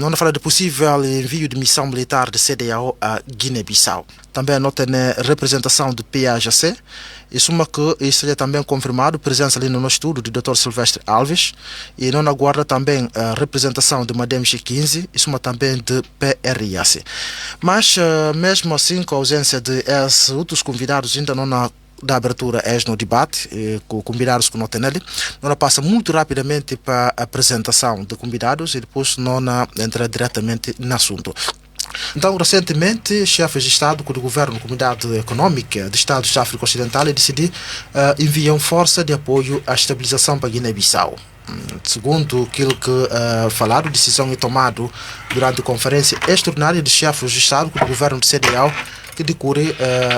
Onde fala de possível envio de missão militar de CDAO a Guiné-Bissau. Também nota na representação do PAGC, isso uma que isso é também confirmado, presença ali no nosso estudo do Dr. Silvestre Alves, e não aguarda também a representação de Madame G15, isso uma também de PRS. Mas, mesmo assim, com a ausência de esses outros convidados, ainda não da abertura no debate, com convidados que não tem nele, não passa muito rapidamente para a apresentação de convidados e depois não entra diretamente no assunto. Então, recentemente, chefes de Estado do Governo da Comunidade Econômica de Estados da África Ocidental decidiram enviar força de apoio à estabilização para Guiné-Bissau. Segundo aquilo que falaram, decisão é tomada durante a conferência extraordinária de chefes de Estado do Governo de CDAO que decorre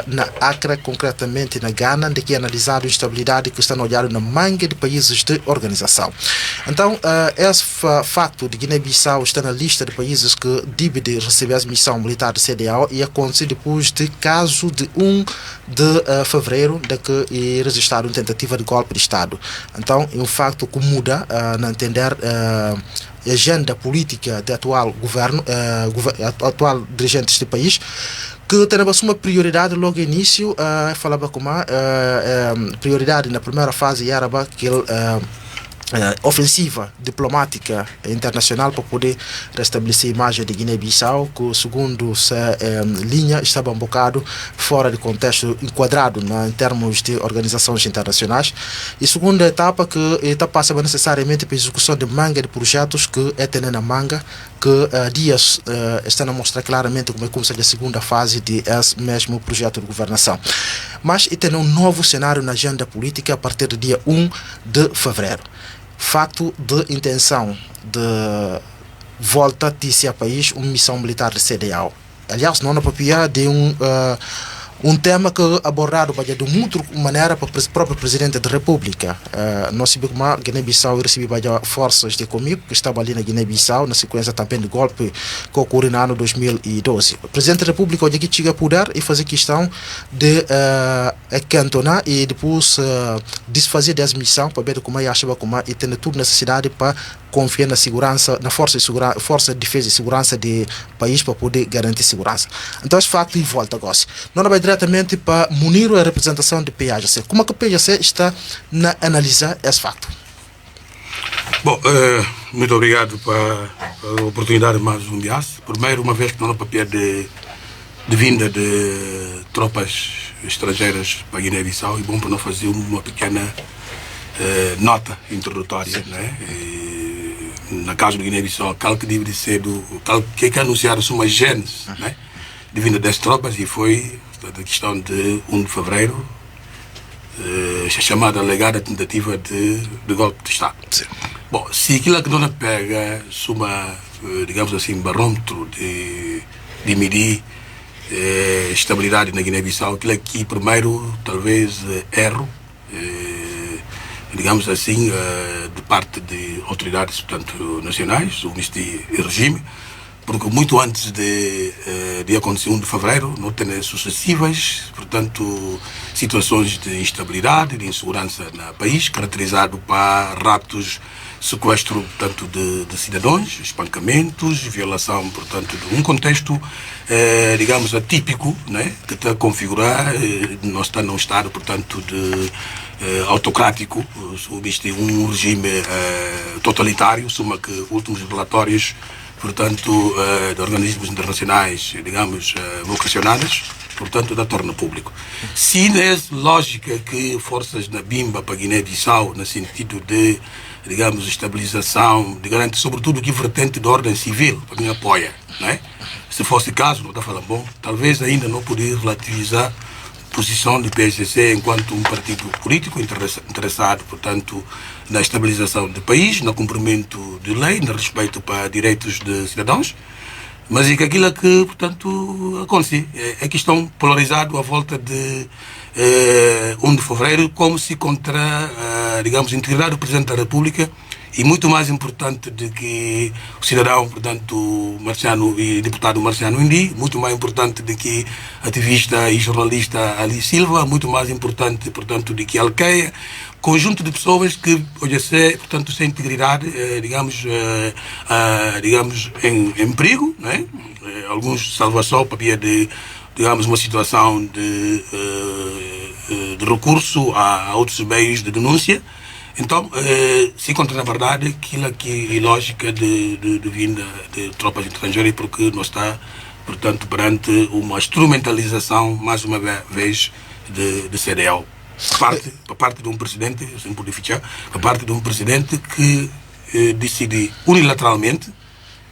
na Accra, concretamente na Ghana, de que é analisado a instabilidade que está olhando na manga de países de organização. Então, esse facto de Guiné-Bissau estar na lista de países que deve receber a missão militar de CDAO e acontece depois de caso de 1 de fevereiro, de que é registrado uma tentativa de golpe de Estado. Então, é um facto que muda, na entender a agenda política do atual governo, atual dirigente deste país, que tem uma prioridade logo no início, falava como prioridade na primeira fase era que ofensiva diplomática internacional para poder restabelecer a imagem de Guiné-Bissau, que segundo essa linha estava um bocado fora de contexto enquadrado em termos de organizações internacionais. E segunda etapa que passa necessariamente para a execução de manga de projetos que é tendo na manga, que dias estão a mostrar claramente como é começa a segunda fase de esse mesmo projeto de governação. Mas e tem um novo cenário na agenda política a partir do dia 1 de fevereiro. Facto de intenção de volta de esse país uma missão militar de CDAO. Aliás, não é papia de um tema que é abordado de uma outra maneira para o próprio Presidente da República. Nós sabemos que Guiné-Bissau recebeu forças de comigo, que estava ali na Guiné-Bissau, na sequência também do golpe que ocorreu no ano 2012. O Presidente da República hoje aqui chega a poder e fazer questão de acantonar e depois desfazer dessa missão para ver como acha e ter toda necessidade para confiar na segurança, na força de defesa e segurança do país para poder garantir segurança. Então, esse facto volta agora. Não vai diretamente para munir a representação do PAGC. Como é que o PAGC está a analisar esse facto? Bom, muito obrigado pela oportunidade de mais um dia. Primeiro, uma vez que não há papel de vinda de tropas estrangeiras para Guiné-Bissau, é bom para não fazer uma pequena nota introdutória, né? Na caso de Guiné-Bissau, aquilo que deve ser que é anunciado uma gênese, né? De vinda das tropas e foi da questão de 1 de fevereiro, chamada alegada tentativa de golpe de Estado. Sim. Bom, se aquilo que não pega uma, digamos assim, barômetro de medir estabilidade na Guiné-Bissau, aquilo aqui primeiro talvez erro, digamos assim, de parte de autoridades, portanto, nacionais, o Ministério e regime, porque muito antes de acontecer 1 de fevereiro, não tem sucessivas, portanto, situações de instabilidade, de insegurança no país, caracterizado para raptos, sequestro, portanto, de cidadãos, espancamentos, violação, portanto, de um contexto, digamos, atípico, né, que está a configurar, nós está num estado, portanto, de autocrático, um regime totalitário, suma que últimos relatórios, portanto, de organismos internacionais, digamos, vocacionados, portanto, da torna público. Se nessa lógica que forças na Bimba para Guiné-Bissau, no sentido de, digamos, estabilização, de garantir, sobretudo, que vertente de ordem civil, para quem apoia, não é? Se fosse caso, não está falando bom, talvez ainda não poderia relativizar a posição do PSC enquanto um partido político interessado, portanto, na estabilização do país, no cumprimento de lei, no respeito para direitos de cidadãos, mas é que aquilo que, portanto, acontece é que estão polarizados à volta de 1 de fevereiro, como se contra, digamos, a integridade do Presidente da República E muito mais importante do que o cidadão, portanto, Marciano e deputado Marciano Indi, muito mais importante do que ativista e jornalista Ali Silva, muito mais importante, portanto, do que Alqueia, conjunto de pessoas que hoje portanto, sem integridade, digamos, em perigo, né? Alguns salvação para via de, digamos, uma situação de recurso a outros meios de denúncia. Então, se encontra na verdade aquilo que é lógica de vinda de tropas estrangeiras, porque nós está, portanto, perante uma instrumentalização, mais uma vez, de CDAO. Por parte de um presidente, sem poder fichar, por parte de um presidente que decide unilateralmente,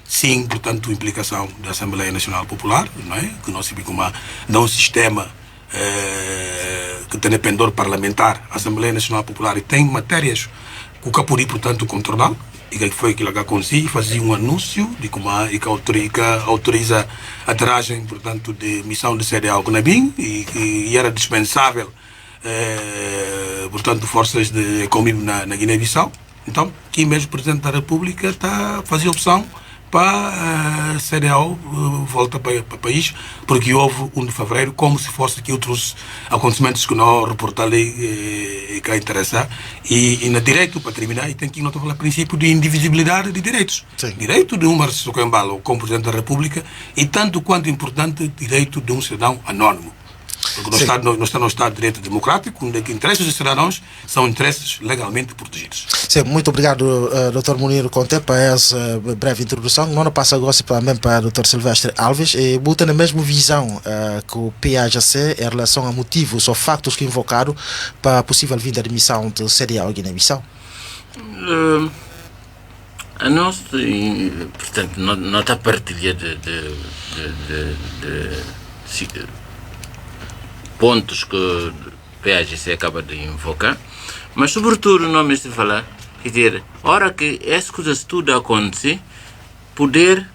sim, portanto, implicação da Assembleia Nacional Popular, não é? Que nós sabemos como um sistema que tem pendor parlamentar, a Assembleia Nacional Popular, e tem matérias que o Capuri, portanto, controlar, e que foi aquilo que aconteceu, fazia um anúncio de como que autoriza a tiragem, portanto, de missão de CDAO Gunabim, e era dispensável, portanto, forças de comigo na Guiné-Bissau. Então, aqui mesmo o Presidente da República está a fazer opção para a CDAO volta para o país, porque houve 1 de fevereiro, como se fosse que outros acontecimentos que nós reportamos e que interessar. E no direito, para terminar, e tem que notar o princípio de indivisibilidade de direitos. Sim. Direito de Umar Sissoko Embalo como Presidente da República e tanto quanto importante, direito de um cidadão anónimo. Porque nós estamos num Estado de Direito Democrático, onde os interesses dos cidadãos são interesses legalmente protegidos. Sim, muito obrigado, Dr. Munir Conte, para essa breve introdução. Não passa agora também para o Dr. Silvestre Alves, e botam na mesma visão que o PAGC em relação a motivos ou factos que invocaram para a possível vinda de missão do CDAO Guiné-Bissau. A nós, portanto, não está partilha de pontos que o PAGC acaba de invocar, mas sobretudo não me se falar, quer dizer, hora que essa coisa tudo acontece, poder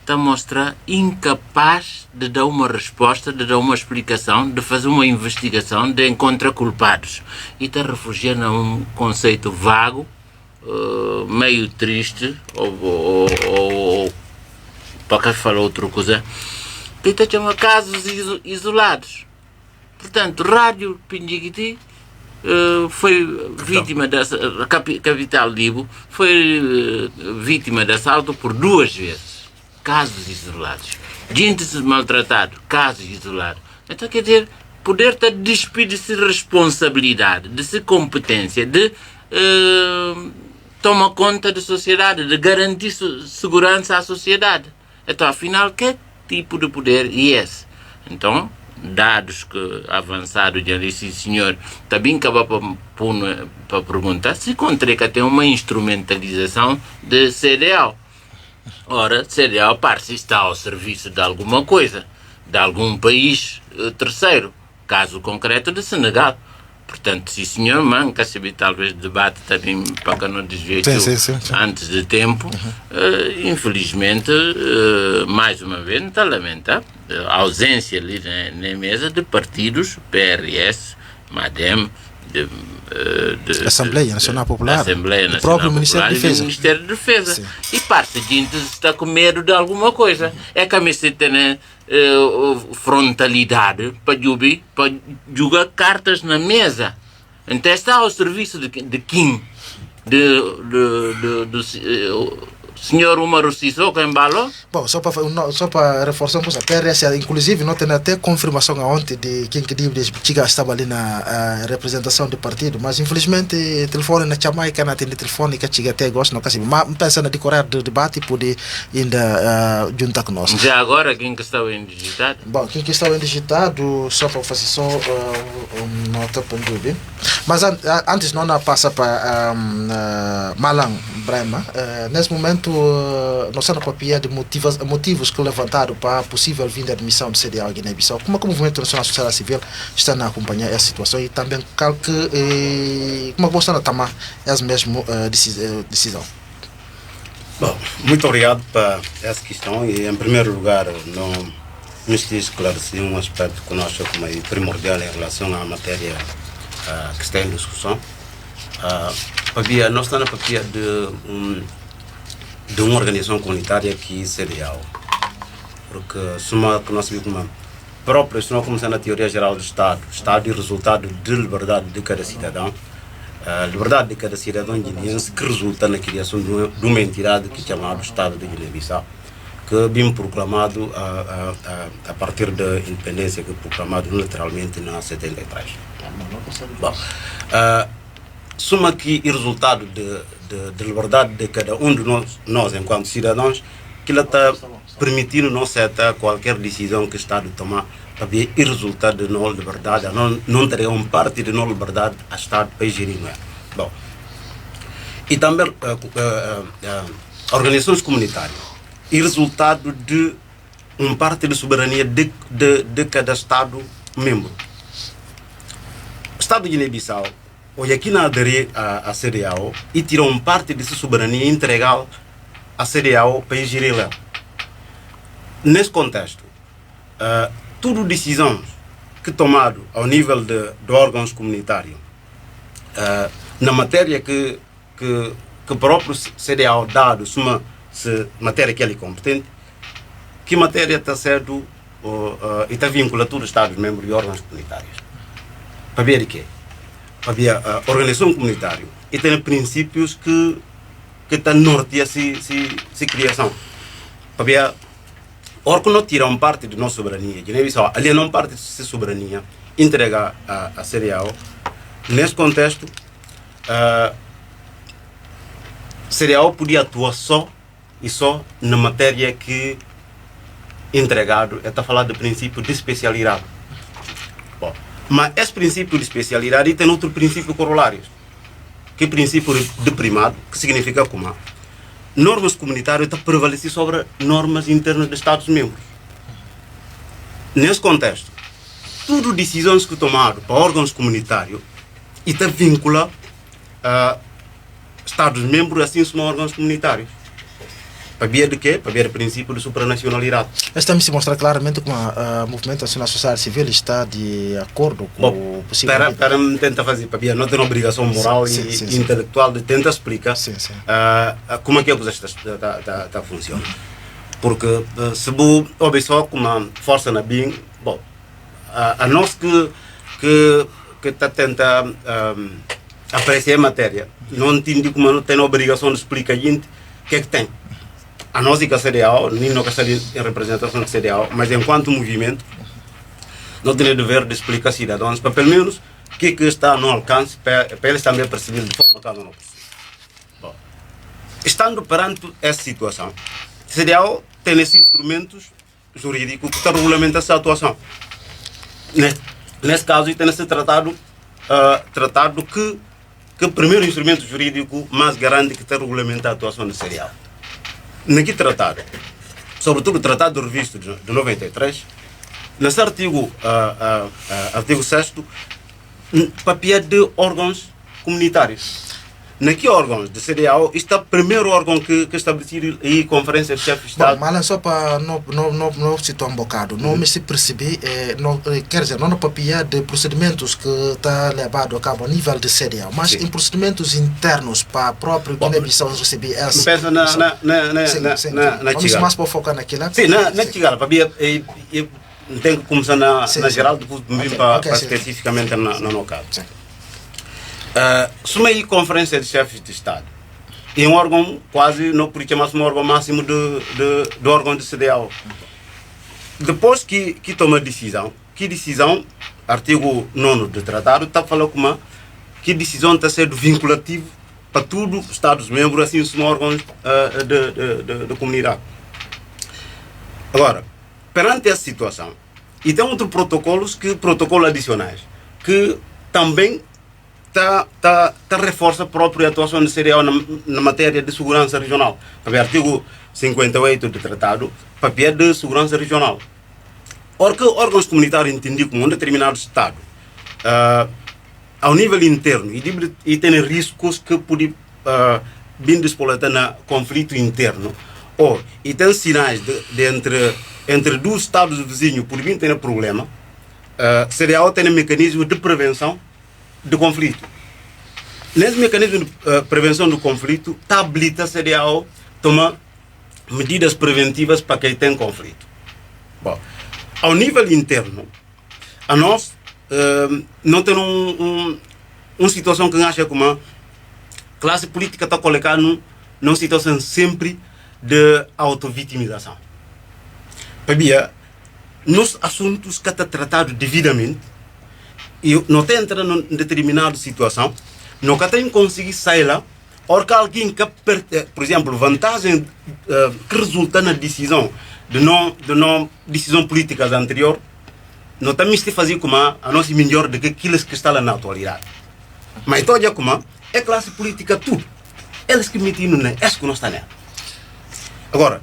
está a mostrar incapaz de dar uma resposta, de dar uma explicação, de fazer uma investigação, de encontrar culpados, e está a refugiar num conceito vago, meio triste, ou para cá falar outra coisa, que está a chamar casos isolados. Portanto, Rádio Pindigiti foi vítima da capital Libo, foi vítima de assalto por 2 vezes. Casos isolados. Gente maltratada, casos isolados. Então, quer dizer, poder estar despido-se de responsabilidade, de competência, de tomar conta da sociedade, de garantir segurança à sociedade. Então, afinal, que tipo de poder é esse? Então, dados que avançaram de ali, sim senhor, também acaba para perguntar se encontrei que tem uma instrumentalização de CDAO. Ora, CDAO parece estar ao serviço de alguma coisa, de algum país terceiro, caso concreto de Senegal. Portanto, sim senhor, manca saber talvez debate também para que não desvie antes de tempo. Infelizmente, mais uma vez, está a lamentar a ausência ali na mesa de partidos, PRS, MADEM, Assembleia Nacional Popular, Assembleia Nacional próprio Popular Ministério da Defesa. E do Ministério da Defesa. Sim. E parte de gente está com medo de alguma coisa. É que a mesa tem frontalidade para jogar cartas na mesa. Então está ao serviço de quem? Do senhor Umar Sissoko Embalo? Bom, só para reforçar um pouco, a PRS, inclusive, não tem até confirmação ontem de quem que Chiga estava ali na representação do partido, mas infelizmente o telefone na Jamaica não tem telefone que Chiga até gosta, não consigo. Mas pensa na decorar do debate e poder ainda juntar com nós. Já agora, quem que estava indigitado? Bom, quem que estava indigitado, só para fazer só nota para dúvida. Mas antes não passa para Malang Brema, nesse momento nós estamos a papia de motivos que levantaram para a possível vinda de missão do CDAO em Guiné-Bissau. Como é que o Movimento Nacional Sociedade Civil está a acompanhar essa situação e também como é que você está a tomar essa mesma decisão? Bom, muito obrigado para essa questão e, em primeiro lugar, nos esclarecer um aspecto que nós achamos como primordial em relação à matéria que está em discussão. Havia, nós estamos na papia de uma organização comunitária que é CDAO. Porque se nós sabemos como próprio, se nós começamos na teoria geral do Estado e resultado de liberdade de cada cidadão, a liberdade de cada cidadão guineense que resulta na criação de uma entidade que é chamada Estado de Guiné-Bissau, que é bem proclamado a partir da independência, que é proclamado unilateralmente na 73. Bom, soma que o resultado de liberdade de cada um de nós enquanto cidadãos, que ela está permitindo não aceitar qualquer decisão que o Estado tomar, para ver o resultado de nossa liberdade, não teria uma parte de nossa liberdade a Estado para gerir. Bom, e também organizações comunitárias, o resultado de uma parte da soberania de cada Estado membro. O Estado de Guiné-Bissau, hoje aqui não aderir à CDAO e tirou uma parte dessa soberania entregar à CDAO para gerir ela. Nesse contexto, tudo decisões que tomado ao nível de órgãos comunitários, na matéria que o próprio CDAO dado, se matéria que ele é competente, que matéria está sendo e está vinculada a todos os Estados-membros e órgãos comunitários. Para ver o quê? Para ver a organização comunitária e tem princípios que está norteando essa criação. Para ver que não tiram parte de nossa soberania, Guiné-Bissau alienam parte de sua soberania, entregar a CDAO. Nesse contexto, a CDAO podia atuar só na matéria que entregado, está falando do princípio de especialidade. Bom, mas esse princípio de especialidade tem outro princípio corolário, que é o princípio de primado, que significa como normas comunitárias estão prevalecer sobre normas internas dos Estados-membros. Nesse contexto, tudo decisões que tomado para órgãos comunitários está vinculado a Estados-membros, assim como órgãos comunitários. Para ver de quê? Para ver o princípio de supranacionalidade. Mas também se mostra claramente como o movimento nacional sociedade civil está de acordo com o possível. Para tentar fazer, para ver, não tem obrigação moral e intelectual de tentar explicar como é que a coisa está funcionando. Porque se você ouve só com uma força na BIM, bom, a nós que está tentando apreciar a matéria, não entende como não tem a obrigação de explicar a gente o que é que tem. A nós que a CDAO, nem não está em representação da CDAO, mas enquanto movimento, não tem o dever de explicar aos cidadãos, para pelo menos o que está no alcance, para eles também perceberem de forma cada um possível. Bom, estando perante essa situação, a CDAO tem esses instrumentos jurídicos que estão regulamentar essa atuação. Nesse caso, tem esse tratado que o primeiro instrumento jurídico mais garante que está regulamentar a atuação da CDAO. Naquele tratado, sobretudo o Tratado de Revisto de 93, nesse artigo 6º, papel de órgãos comunitários. Naquele órgão de CDAO está o primeiro órgão que estabelecido a Conferência de Chefes de Estado. Mas só para não citar um bocado, não me se perceber, quer dizer, não no papel de procedimentos que está levado a cabo a nível de CDAO, mas em procedimentos internos para a própria Guiné-Bissau receber essa. Pensa na vamos mais para focar naquilo. Sim, na Tigala, tem que começar na geral, depois vir para especificamente no caso. Suma aí Conferência de Chefes de Estado é um órgão quase, não por chamar-se um órgão máximo do órgão de CDAO. Depois que toma decisão, artigo 9 do tratado, está falando como que decisão está sendo vinculativa para todos os Estados-membros, assim como órgãos da comunidade. Agora, perante essa situação, e tem outros protocolos adicionais, que também reforça a própria atuação da CDAO na matéria de segurança regional. O artigo 58 do tratado, papel de segurança regional. Ora que órgãos comunitários entendem como um determinado Estado, ao nível interno, e tem riscos que podem vir despolatar no conflito interno, e tem sinais entre dois Estados vizinhos por vir ter problema, a CDAO tem um mecanismo de prevenção de conflito. nesse mecanismo de prevenção do conflito, está habilita a CDAO tomar medidas preventivas para quem tem conflito. Bom, ao nível interno, a nós não tem uma situação que acha como a classe política está colocada numa situação sempre de autovitimização. Para nos assuntos que estão tratados devidamente, e não tem entrado em determinada situação, não tem conseguido sair lá, ou que alguém que, por exemplo, vantagem que resulta na decisão de não decisão política anterior, não também se fazer como a nossa melhor do que aquilo que está lá na atualidade. Mas então, como é classe política tudo. Eles que metem no é isso que nós estamos. Agora,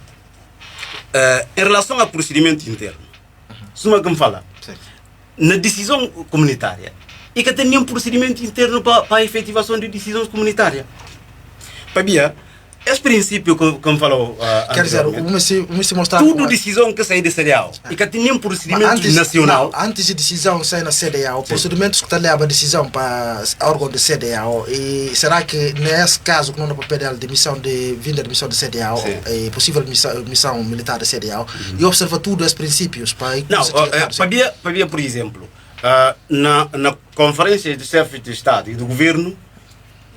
em relação ao procedimento interno, se uma que me fala, na decisão comunitária, e que tem nenhum procedimento interno para a efetivação de decisões comunitárias. Para mim, esse princípio que me falou quer dizer, se mostrar tudo decisão que sai da CDAO e que tem nenhum procedimento nacional. Antes de decisão sair na CDAO, procedimentos que levam a decisão para órgão de CDAO, e será que nesse caso que não é papel de missão de vinda de missão de CDAO, e possível missão militar da CDAO, e observa tudo esses princípios para não, para mim, por exemplo, na conferência de chefes de Estado e do governo,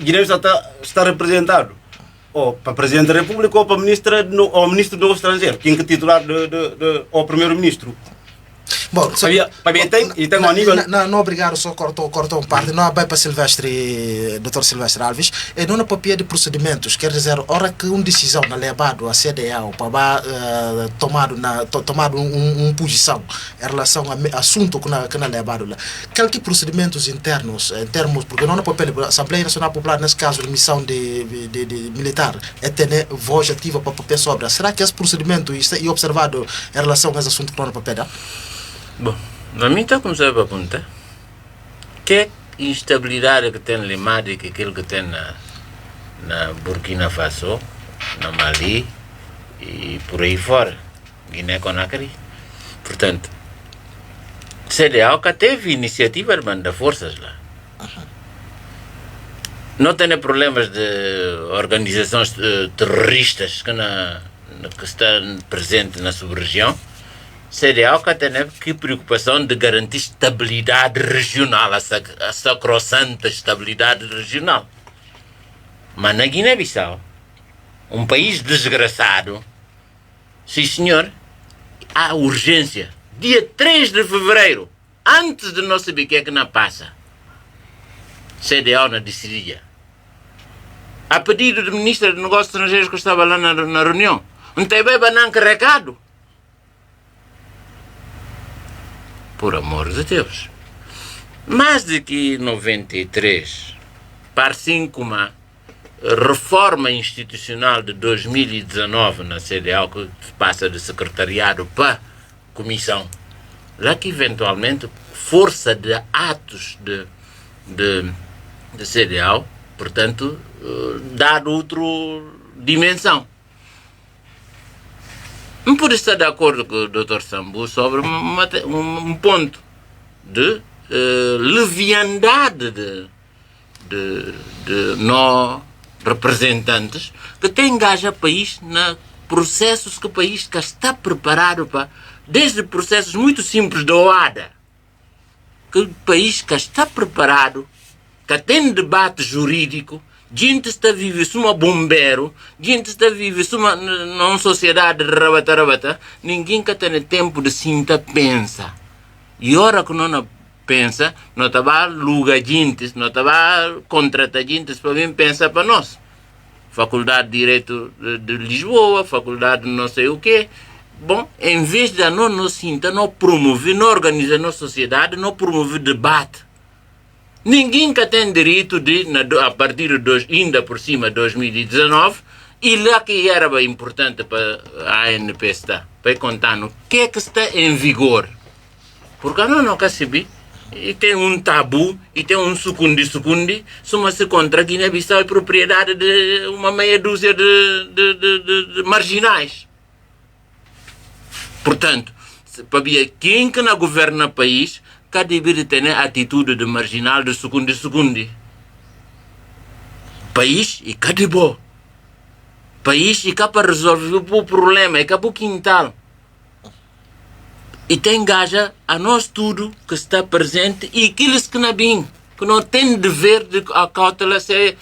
Guiné está representado ou para o Presidente da República ou para o Ministro do Estrangeiro, quem é titular ao Primeiro-Ministro. Bom, tem um nível... Não, obrigado, só cortou parte. Não é bem para Dr. Silvestre Alves. E não é papel de procedimentos. Quer dizer, hora que uma decisão é levada à CDAO para tomar uma posição em relação ao assunto que é levado lá. Que procedimentos internos, em termos, porque não é papel da Assembleia Nacional Popular, nesse caso, de missão de militar, é ter voz ativa para papel sobre. Será que esse procedimento é observado em relação a esse assunto que não é papel? Bom, a mim está a começar a perguntar que instabilidade que tem em Mali que aquilo que tem na Burkina Faso, na Mali e por aí fora, Guiné-Conakry. Portanto, CDAO que teve iniciativa de mandar forças lá. Não tem problemas de organizações terroristas que estão presentes na sub-região. CDAO que tem que preocupação de garantir estabilidade regional, a sacrossanta estabilidade regional. Mas na Guiné-Bissau, um país desgraçado, sim senhor, há urgência. Dia 3 de fevereiro, antes de não saber o que é que não passa, CDAO não decidia. A pedido do Ministro de Negócios Estrangeiros que estava lá na reunião, não tem bem bananca recado. Por amor de Deus. Mais de que 93, parece como a reforma institucional de 2019 na CDAO, que passa de secretariado para comissão, lá que eventualmente força de atos de CDAO, portanto, dá outra dimensão. Não pode estar de acordo com o Dr. Sambu sobre um ponto de leviandade de nós representantes que tem engaja o país na processos que o país está preparado para, desde processos muito simples da OADA, que o país está preparado, que tem debate jurídico. Gente está a viver como bombeiro, gente está a viver numa sociedade de rabata, ninguém que tem tempo de sinta pensa. E hora que não pensa, não estava aluga gente, não estava contrata gente para vir pensar para nós. Faculdade de Direito de Lisboa, faculdade de não sei o quê. Bom, em vez de não sinta, não promover, não organizar a sociedade, não promover debate. Ninguém que tem direito de, a partir de ainda por cima de 2019, e lá que era bem importante para a ANP estar, para contar no que é que está em vigor. Porque não quer saber, e tem um tabu, e tem um sucundi, soma-se contra Guiné-Bissau e propriedade de uma meia dúzia de marginais. Portanto, para ver quem que não governa o país, cada deveria ter a atitude de marginal de segundo. país e cá de boa. País e cá para resolver o problema, é cá para o quintal. E tem gaja a nós tudo que está presente e aqueles que não bem, que não tem dever de a cautela se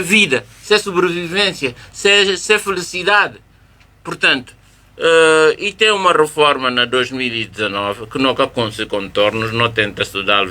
vida, se sobrevivência, se felicidade. Portanto, e tem uma reforma na 2019 que nunca com contornos, não tenta estudar